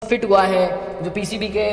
Fit हुआ है, जो पीसीबी के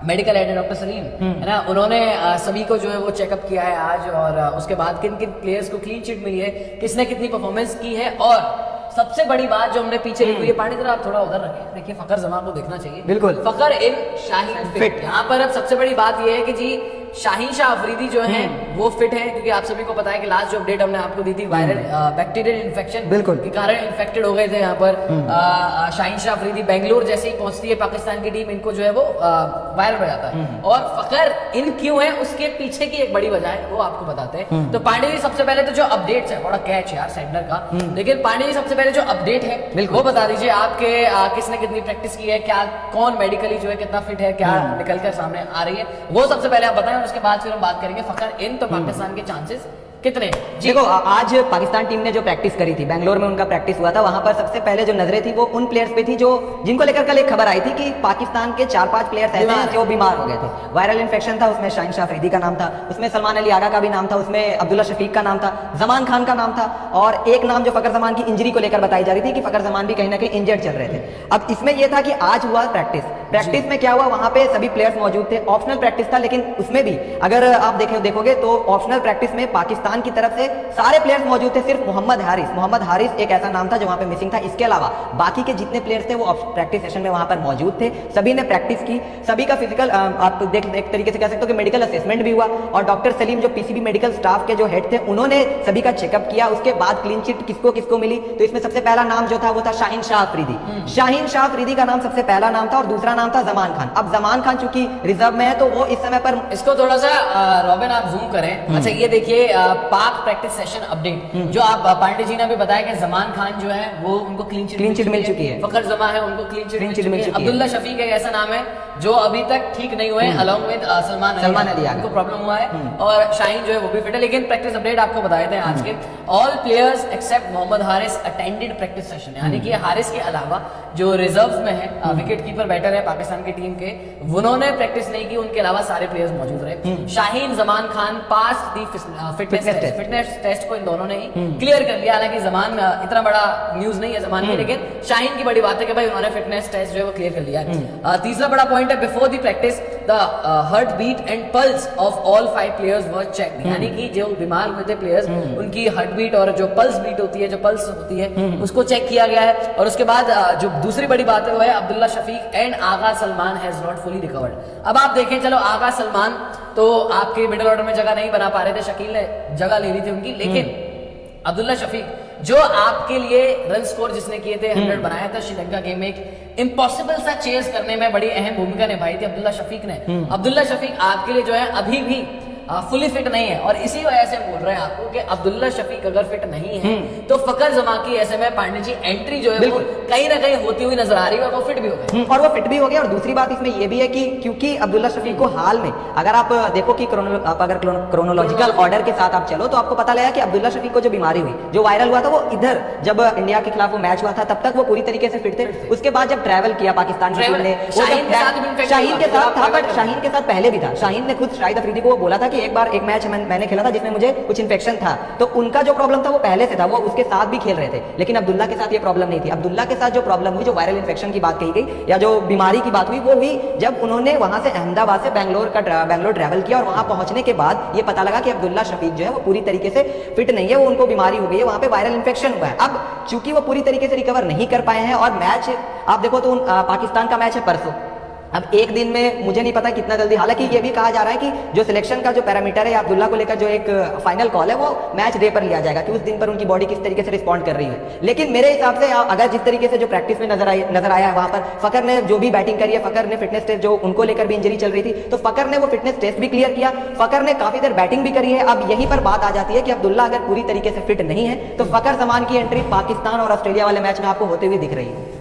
मेडिकल हेड है डॉक्टर सलीम है ना, उन्होंने सभी को जो है वो चेकअप किया है आज, और उसके बाद किन किन प्लेयर्स को क्लीन चिट मिली है, किसने कितनी परफॉर्मेंस की है, और सबसे बड़ी बात जो हमने पीछे लिखी है, पानी जरा आप थोड़ा उधर रखें, देखिए फखर जमान को देखना चाहिए, बिल्कुल फखर इन शाहीन फिट। यहाँ पर अब सबसे बड़ी बात यह है कि जी शाहीन शाह अफरीदी जो है वो फिट है, क्योंकि आप सभी को पता है कि लास्ट जो अपडेट हमने आपको दी थी वायरल बैक्टीरियल इन्फेक्शन बिल्कुल के कारण इन्फेक्टेड हो गए थे यहाँ पर शाहीन शाह अफरीदी। बेंगलोर जैसे ही पहुंचती है पाकिस्तान की टीम, इनको जो है वो वायरल हो जाता है, और फखर इन क्यों है उसके पीछे की एक बड़ी वजह है, वो आपको बताते हैं। तो पांडे जी सबसे पहले तो जो अपडेट्स है, बड़ा कैच है यार सेंटर का, लेकिन पांडे जी सबसे पहले जो अपडेट है वो बता दीजिए आपके, किसने कितनी प्रैक्टिस की है, क्या कौन मेडिकली जो है कितना फिट है, क्या निकल कर सामने आ रही है, वो सबसे पहले आप बताएं, और उसके बाद फिर हम बात करेंगे फखर इन तो पाकिस्तान के चांसेस कितने। देखो आज पाकिस्तान टीम ने जो प्रैक्टिस करी थी, बेंगलोर में उनका प्रैक्टिस हुआ था, वहां पर सबसे पहले जो नजरें थी वो उन प्लेयर्स पे थी जो जिनको लेकर कल एक खबर आई थी कि पाकिस्तान के 4-5 प्लेयर्स ऐसे हैं जो बीमार हो गए थे, वायरल इन्फेक्शन था, उसमें शाहीन शाह अफरीदी का नाम था, उसमें सलमान अली आगा का भी नाम था, उसमें अब्दुल्ला शफीक का नाम था, जमान खान का नाम था, और एक नाम जो फखर जमान की इंजरी को लेकर बताई जा रही थी कि फखर जमान भी कहीं ना कहीं इंजर्ड चल रहे थे। अब इसमें यह था कि आज हुआ प्रैक्टिस में क्या हुआ, वहां पे सभी प्लेयर्स मौजूद थे, ऑप्शनल प्रैक्टिस था, लेकिन उसमें भी अगर आप देखोगे तो ऑप्शनल प्रैक्टिस में पाकिस्तान की तरफ से सारे प्लेयर्स मौजूद थे, सिर्फ मोहम्मद हारिस एक ऐसा नाम था जो वहां पे मिसिंग था, इसके अलावा बाकी के जितने प्लेयर्स थे वो प्रैक्टिस सेशन में वहां पर मौजूद थे, सभी ने प्रैक्टिस की, सभी का फिजिकल आप एक तरीके से कह सकते हो कि मेडिकल असेसमेंट भी हुआ, और डॉक्टर सलीम जो पीसीबी मेडिकल स्टाफ के जो हेड थे उन्होंने सभी का चेकअप किया, उसके बाद क्लीन चिट किसको किसको मिली, तो इसमें सबसे पहला नाम जो था वो था शाहीन शाह अफरीदी। शाहीन शाह अफरीदी का नाम सबसे पहला नाम था, और दूसरा नाम था जमान खान। अब जमान खान चूंकि रिजर्व में है तो वो इस समय पर, इसको थोड़ा सा रॉबिन आप जूम करें, अच्छा ये देखिए पाक प्रैक्टिस सेशन अपडेट, जो आप पांडे जी ने भी बताया कि जमान खान जो है वो उनको क्लीन चिट मिल चुकी है, फखर जमा है उनको क्लीन चिट मिल चुकी है, अब्दुल्ला शफीक एक ऐसा नाम है जो अभी तक ठीक नहीं हुए, अलॉन्ग विद सलमान अली उनको प्रॉब्लम हुआ है, और शाहीन जो है वो भी फिट है। लेकिन प्रैक्टिस अपडेट आपको बताए थे आज के, all players except Mohammad Haris attended practice session, यानी कि हारिस के अलावा जो रिजर्व में है विकेट कीपर बैटर है पाकिस्तान की टीम के, उन्होंने प्रैक्टिस नहीं की, उनके अलावा सारे प्लेयर्स मौजूद रहे। शाहीन जमान खान पास दी फिटनेस टेस्ट को इन दोनों ने ही क्लियर कर लिया, हालांकि जमान इतना बड़ा न्यूज नहीं है जमान की, लेकिन शाहीन की बड़ी बात है कि भाई उन्होंने फिटनेस टेस्ट जो है वो क्लियर कर लिया है। तीसरा बड़ा पॉइंट है, before the practice the heart beat and pulse of all 5 players were check, यानी कि जो बीमार हुए थे प्लेयर्स उनकी हार्ट बीट और जो पल्स बीट होती है, जो पल्स होती है उसको चेक किया गया है, और उसके बाद जो दूसरी बड़ी बात है वो है Abdullah Shafique and Agha Salman has not fully recovered. अब आप देखें, चलो आगा सलमान तो आपके मिडिल ऑर्डर में जगह नहीं बना पा रहे थे, शकील ने जगह ले ली थी उनकी, लेकिन अब्दुल्ला शफीक जो आपके लिए रन स्कोर जिसने किए थे 100 बनाया था श्रीलंका गेम में, एक इम्पॉसिबल सा चेस करने में बड़ी अहम भूमिका निभाई थी अब्दुल्ला शफीक ने। अब्दुल्ला शफीक आपके लिए जो है अभी भी फुली फिट नहीं है, और इसी वजह से बोल रहे हैं आपको कि अब्दुल्ला शफीक अगर फिट नहीं है तो फखर जमा की ऐसे में पांडे जी एंट्री जो है वो कहीं ना कहीं होती हुई नजर आ रही है, और वो फिट भी हो गए, और वो फिट भी हो गए। और दूसरी बात इसमें ये भी है कि क्योंकि अब्दुल्ला शफीक को हाल में अगर आप देखो कि अगर क्रोनोलॉजिकल ऑर्डर के साथ आप चलो तो आपको पता लगा कि अब्दुल्ला शफीक को जो बीमारी हुई, जो वायरल हुआ था, वो इधर जब इंडिया के खिलाफ वो मैच हुआ था तब तक वो पूरी तरीके से फिट थे। उसके बाद जब ट्रैवल किया पाकिस्तान की टीम ने, शाहीन के साथ था, बट शाहीन के साथ पहले भी था, शाहीन ने खुद शाहिद अफरीदी को बोला था कि एक बार एक मैच मैंने खेला था जिसमें मुझे कुछ इन्फेक्शन था, तो उनका जो प्रॉब्लम था वो पहले से था, वो उसके साथ भी खेल रहे थे, लेकिन अब्दुल्ला के साथ ये प्रॉब्लम नहीं थी। अब्दुल्ला के साथ जो प्रॉब्लम हुई, जो वायरल इन्फेक्शन की बात कही गई या जो बीमारी की बात हुई, वो हुई जब उन्होंने वहां से अहमदाबाद से बेंगलोर ट्रैवल किया, और वहां पहुंचने के बाद ये पता लगा कि अब्दुल्ला शफीक जो है वो पूरी तरीके से फिट नहीं है, वो उनको बीमारी हो गई है, वहां पे वायरल इन्फेक्शन हुआ है। अब चूंकि वो पूरी तरीके से रिकवर नहीं कर पाए हैं, और मैच आप देखो तो पाकिस्तान का मैच है परसों, अब एक दिन में मुझे नहीं पता कितना जल्दी, हालांकि ये भी कहा जा रहा है कि जो सिलेक्शन का जो पैरामीटर है अब्दुल्ला को लेकर जो एक फाइनल कॉल है वो मैच डे पर लिया जाएगा कि उस दिन पर उनकी बॉडी किस तरीके से रिस्पॉन्ड कर रही है। लेकिन मेरे हिसाब से अगर जिस तरीके से जो प्रैक्टिस में नजर आया है वहां पर फखर ने जो भी बैटिंग करी है, फखर ने फिटनेस टेस्ट जो उनको लेकर भी इंजरी चल रही थी, तो फखर ने वो फिटनेस टेस्ट भी क्लियर किया, फखर ने काफी देर बैटिंग भी करी है। अब यहीं पर बात आ जाती है कि अब्दुल्ला अगर पूरी तरीके से फिट नहीं है तो फखर जमान की एंट्री पाकिस्तान और ऑस्ट्रेलिया वाले मैच में आपको होते हुए दिख रही है।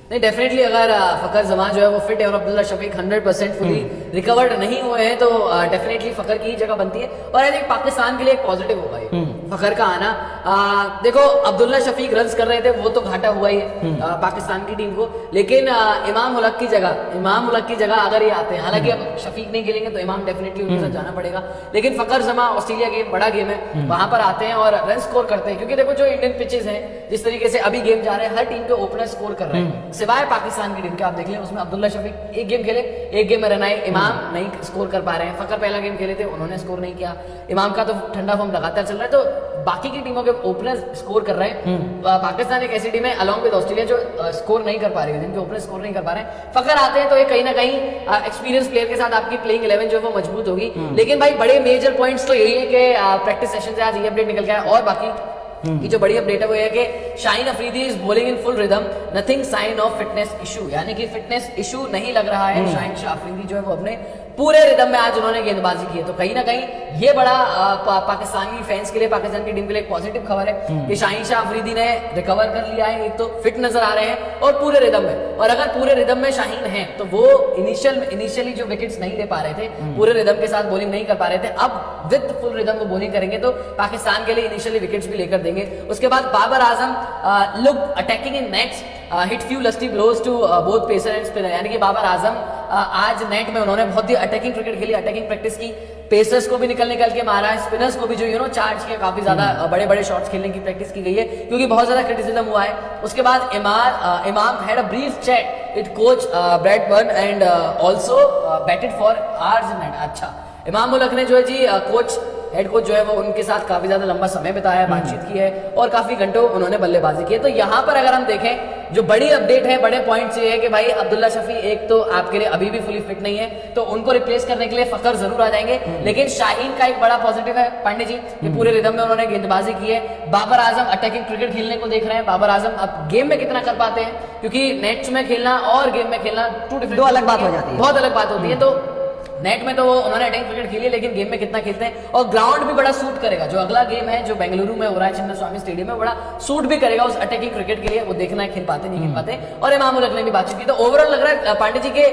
नहीं, डेफिनेटली अगर फखर जमान जो है वो फिट है और अब्दुल्ला शफीक 100% फुली रिकवर्ड नहीं हुए हैं तो डेफिनेटली फखर की ही जगह बनती है, और आई थिंक पाकिस्तान के लिए एक पॉजिटिव होगा ये फखर का आना। देखो अब्दुल्ला शफीक रन्स कर रहे थे, वो तो घाटा हुआ ही है पाकिस्तान की टीम को, लेकिन इमाम उल हक की जगह अगर ये आते हैं, हालांकि अब शफीक नहीं खेलेंगे तो इमाम डेफिनेटली उनके साथ जाना पड़ेगा, लेकिन फखर जमा ऑस्ट्रेलिया गेम बड़ा गेम है, वहां पर आते हैं और रन स्कोर करते हैं, क्योंकि देखो जो इंडियन पिचेस हैं जिस तरीके से अभी गेम जा रहे हैं, हर टीम के ओपनर स्कोर कर रहे हैं, सिवाय पाकिस्तान की टीम के। आप देख लें, उसमें अब्दुल्ला शफीक एक गेम खेले, एक गेम में रन आए, इमाम नहीं स्कोर कर पा रहे हैं। फकर पहला गेम खेले थे, उन्होंने स्कोर नहीं किया। इमाम का तो ठंडा फॉर्म लगातार चल रहा है, तो बाकी की टीमों के ओपनर स्कोर कर रहे हैं। पाकिस्तान एक ऐसी टीम है अलॉन्ग विद ऑस्ट्रेलिया जो स्कोर नहीं कर पा रही है, जिनके ओपनर स्कोर नहीं कर पा रहे हैं। फकर आते हैं तो ये कहीं ना कहीं एक्सपीरियंस प्लेयर के साथ आपकी प्लेइंग 11 जो है वो मजबूत होगी। लेकिन भाई बड़े मेजर पॉइंट्स तो यही है कि प्रैक्टिस सेशन से आज ये अपडेट निकल के आया। और बाकी की जो बड़ी अपडेट है वो ये कि Shaheen Afridi is bowling in full rhythm, nothing sign of fitness issue, यानी कि फिटनेस इशू नहीं लग रहा है। शाहीन शाह अफरीदी जो है वो अपने पूरे रिदम में आज उन्होंने गेंदबाजी की है। तो कहीं ना कहीं ये बड़ा पाकिस्तानी फैंस के लिए, पाकिस्तान की टीम के लिए एक पॉजिटिव खबर है कि शाहीन शाह अफरीदी ने रिकवर कर लिया है। एक तो फिट नजर आ रहे हैं और पूरे रिदम में, और अगर पूरे रिदम में शाहीन है तो वो इनिशियली जो विकेट्स नहीं ले पा रहे थे, पूरे रिदम के साथ बॉलिंग नहीं कर पा रहे थे, अब विद फुल रिदम वो बॉलिंग करेंगे तो पाकिस्तान के लिए इनिशियली विकेट्स भी लेकर देंगे। उसके बाद Babar Azam look attacking in nets, hit few lusty blows to both pacer and spinner, यानी कि बाबर आजम आज नेट में उन्होंने बहुत ही अटैकिंग क्रिकेट खेली, अटैकिंग प्रैक्टिस की, पेसर्स को भी निकल के मारा है, स्पिनर्स को भी जो चार्ज किया, काफी ज्यादा बड़े बड़े शॉट्स खेलने की प्रैक्टिस की गई है, क्योंकि बहुत ज्यादा क्रिटिसिज्म हुआ है। उसके बाद इमाम had a brief chat with coach Bradburn and also batted for hours in net. अच्छा, इमाम मुल्क ने जो है जी कोच हेड कोच जो है वो उनके साथ काफी ज्यादा लंबा समय बिताया है, बातचीत की है और काफी घंटों उन्होंने बल्लेबाजी की है। तो यहाँ पर अगर हम देखें जो बड़ी अपडेट है, बड़े पॉइंट्स ये है कि भाई अब्दुल्ला शफी एक तो आपके लिए अभी भी फुली फिट नहीं है, तो उनको रिप्लेस करने के लिए फकर जरूर आ जाएंगे। लेकिन शाहीन का एक बड़ा पॉजिटिव है पांडे जी कि पूरे रिदम में उन्होंने गेंदबाजी की है। बाबर आजम अटैकिंग क्रिकेट खेलने को देख रहे हैं। बाबर आजम अब गेम में कितना कर पाते हैं, क्योंकि नेट्स में खेलना और गेम में खेलना दो अलग बात हो जाती है, बहुत अलग बात होती है। तो नेट में तो वो उन्होंने अटैकिंग क्रिकेट खेली है, लेकिन गेम में कितना खेलते हैं, और ग्राउंड भी बड़ा सूट करेगा। जो अगला गेम है जो बेंगलुरु में हो रहा है, चिन्ना स्वामी स्टेडियम में, बड़ा सूट भी करेगा उस अटैकिंग क्रिकेट के लिए। वो देखना है खेल पाते नहीं खेल पाते। और इमाम उल हक ने भी बातचीत की। तो ओवरऑल लग रहा है पांडे जी के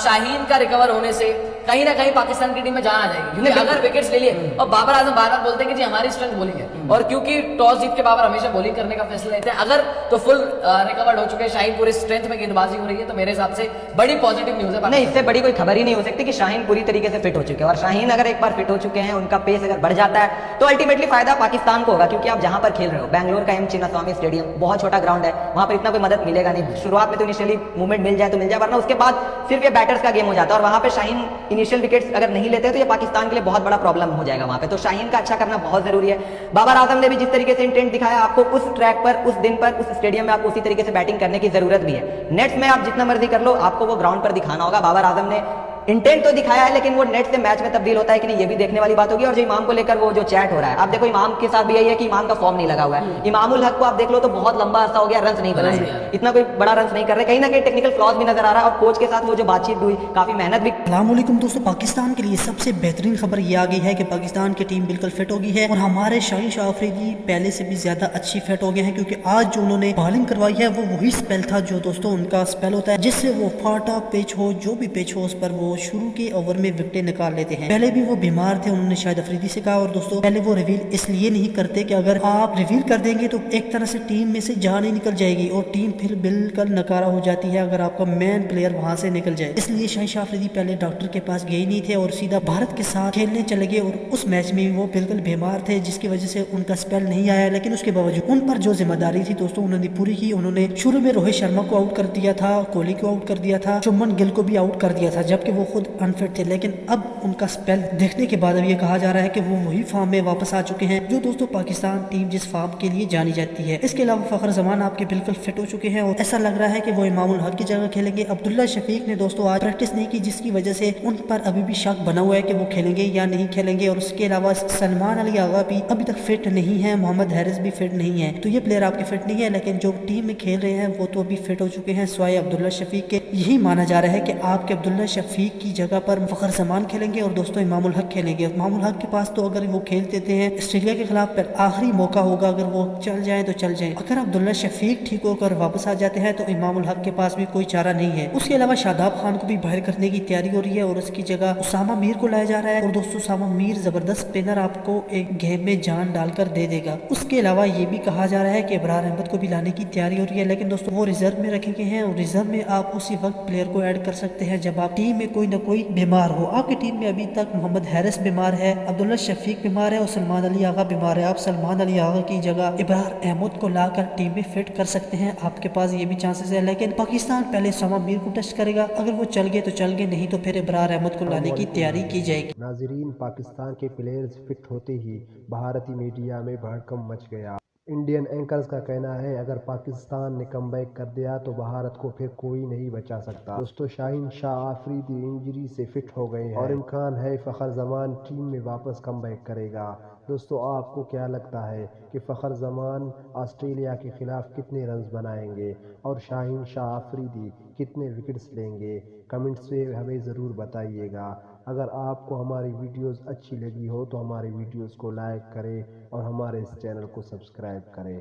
शाहीन का रिकवर होने से कहीं ना कहीं पाकिस्तान की टीम में जान आ जाएगी, क्योंकि अगर विकेट्स ले लिए, और बाबर आजम बार बार बोलते हैं कि जी हमारी स्ट्रेंथ बॉलिंग है, और क्योंकि टॉस जीत के बाबर हमेशा बॉलिंग करने का फैसला लेते हैं, अगर तो फुल रिकवर्ड हो चुके हैं, शाहीन पूरे स्ट्रेंथ में गेंदबाजी हो रही है, तो मेरे हिसाब से बड़ी पॉजिटिव न्यूज है। नहीं, इससे बड़ी कोई खबर ही नहीं हो सकती कि शाहीन पूरी तरीके से फिट हो चुके हैं। और शाहीन अगर एक बार फिट हो चुके हैं, उनका पेस अगर बढ़ जाता है तो अल्टीमेटली फायदा पाकिस्तान को होगा, क्योंकि आप जहां पर खेल रहे हो, बैंगलोर का एम चिन्नास्वामी स्टेडियम बहुत छोटा ग्राउंड है, वहां पर इतना कोई मदद मिलेगा नहीं। शुरुआत में तो इनिशियली मूवमेंट मिल जाए तो मिल जाए, वरना उसके बाद सिर्फ ये बैटर्स का गेम हो जाता है, और वहां पे शाहीन इनिशियल विकेट्स अगर नहीं लेते तो ये पाकिस्तान के लिए बहुत बड़ा प्रॉब्लम हो जाएगा वहां पे। तो शाहीन का अच्छा करना बहुत जरूरी है। बाबर आजम ने भी जिस तरीके से इंटेंट दिखाया, आपको उस ट्रैक पर, उस दिन पर, उस स्टेडियम में आपको उसी तरीके से बैटिंग करने की जरूरत भी है। नेट्स में आप जितना मर्जी कर लो, आपको वो ग्राउंड पर दिखाना होगा। बाबर आजम ने इंटेंट तो दिखाया है, लेकिन वो नेट से मैच में तब्दील होता है कि नहीं, ये भी देखने वाली बात होगी। और जो इमाम को लेकर वो जो चैट हो रहा है, आप देखो इमाम के साथ भी यही है कि इमाम का फॉर्म नहीं लगा हुआ है। इमामुल हक को आप देख लो तो बहुत लंबा अर्सा हो गया, रन नहीं बना है, इतना कोई बड़ा रन नहीं कर रहे, कहीं ना कहीं टेक्निकल फ्लॉज भी नजर आ रहा है। और कोच के साथ वो जो बातचीत हुई, काफी मेहनत भी। अस्सलाम वालेकुम दोस्तों, पाकिस्तान के लिए सबसे बेहतरीन खबर ये आ गई है कि पाकिस्तान की टीम बिल्कुल फिट हो गई है, और हमारे शाहीन शाह अफरीदी पहले से भी ज्यादा अच्छी फिट हो गए हैं, क्योंकि आज जो उन्होंने बॉलिंग करवाई है वो वही स्पेल था जो दोस्तों उनका स्पेल होता है, जिससे वो फाटा पिच हो, जो भी पिच हो, उस पर वो शुरू के ओवर में विकेट निकाल लेते हैं। पहले भी वो बीमार थे, उन्होंने शायद अफरीदी से कहा, और दोस्तों पहले वो रिवील इसलिए नहीं करते कि अगर आप रिवील कर देंगे तो एक तरह से टीम में से जान ही निकल जाएगी, और टीम फिर बिल्कुल नकारा हो जाती है अगर आपका मेन प्लेयर वहां से निकल जाए। इसलिए शाहीन शाह अफरीदी पहले डॉक्टर के पास गए नहीं थे और सीधा भारत के साथ खेलने चले गए, और उस मैच में वो बिल्कुल बीमार थे, जिसकी वजह से उनका स्पेल नहीं आया। लेकिन उसके बावजूद उन पर जो जिम्मेदारी थी दोस्तों उन्होंने पूरी की। उन्होंने शुरू में रोहित शर्मा को आउट कर दिया था, कोहली को आउट कर दिया था, शुभमन गिल को भी आउट कर दिया था, जबकि वो खुद अनफिट थे। लेकिन अब उनका स्पेल देखने के बाद अब ये कहा जा रहा है कि वो वही फॉर्म में वापस आ चुके हैं जो दोस्तों पाकिस्तान टीम जिस फॉर्म के लिए जानी जाती है। इसके अलावा फखर जमान आपके बिल्कुल फिट हो चुके हैं, और ऐसा लग रहा है कि वो इमामुल हक की जगह खेलेंगे। अब्दुल्ला शफीक ने दोस्तों आज प्रैक्टिस नहीं की, जिसकी वजह से उन पर अभी भी शक बना हुआ है कि वो खेलेंगे या नहीं खेलेंगे। और उसके अलावा सलमान अली आगा भी अभी तक फिट नहीं है, मोहम्मद हैरिस भी फिट नहीं है, तो ये प्लेयर आपके फिट नहीं है। लेकिन जो टीम में खेल रहे हैं वो तो अभी फिट हो चुके हैं सिवाय अब्दुल्ला शफीक के। यही माना जा रहा है कि आपके अब्दुल्ला शफीक की जगह पर फखर जमान खेलेंगे और दोस्तों इमामुल हक खेलेंगे। इमामुल हक के पास तो अगर वो खेल देते हैं ऑस्ट्रेलिया के खिलाफ पर आखिरी मौका होगा, अगर वो चल जाए तो चल जाए। अगर अब्दुल्ला शफीक ठीक होकर वापस आ जाते हैं तो इमामुल हक के पास भी कोई चारा नहीं है। उसके अलावा शादाब खान को भी बाहर करने की तैयारी हो रही है, और उसकी जगह उसामा मीर को लाया जा रहा है। और दोस्तों उसामा मीर जबरदस्त स्पिनर, आपको एक गेम में जान डालकर दे देगा। उसके अलावा ये भी कहा जा रहा है कि इब्रार अहमद को भी लाने की तैयारी हो रही है, लेकिन दोस्तों वो रिजर्व में रखे गए हैं, और रिजर्व में आप उसी वक्त प्लेयर को ऐड कर सकते हैं जब आप टीम में कोई कोई ना कोई बीमार हो। आपकी टीम में अभी तक मोहम्मद हैरिस बीमार है, अब्दुल्ला शफीक बीमार है और सलमान अली आगा बीमार है। आप सलमान अली आगा की जगह इब्रार अहमद को लाकर टीम में फिट कर सकते हैं, आपके पास ये भी चांसेस है। लेकिन पाकिस्तान पहले शमा मीर को टेस्ट करेगा, अगर वो चल गए तो चल गए, नहीं तो फिर इब्रार अहमद को लाने की तैयारी की जाएगी। नाजरीन, पाकिस्तान के प्लेयर्स फिट होते ही भारतीय मीडिया में भड़कम मच गया। इंडियन एंकर्स का कहना है अगर पाकिस्तान ने कमबैक कर दिया तो भारत को फिर कोई नहीं बचा सकता। दोस्तों, शाहीन शाह आफरीदी इंजरी से फिट हो गए हैं और इम्कान है फ़खर जमान टीम में वापस कमबैक करेगा। दोस्तों, आपको क्या लगता है कि फ़खर जमान ऑस्ट्रेलिया के खिलाफ कितने रन्स बनाएंगे और शाहीन शाह आफरीदी कितने विकेट्स लेंगे? कमेंट्स में हमें ज़रूर बताइएगा। अगर आपको हमारी वीडियोस अच्छी लगी हो तो हमारी वीडियोस को लाइक करें और हमारे इस चैनल को सब्सक्राइब करें।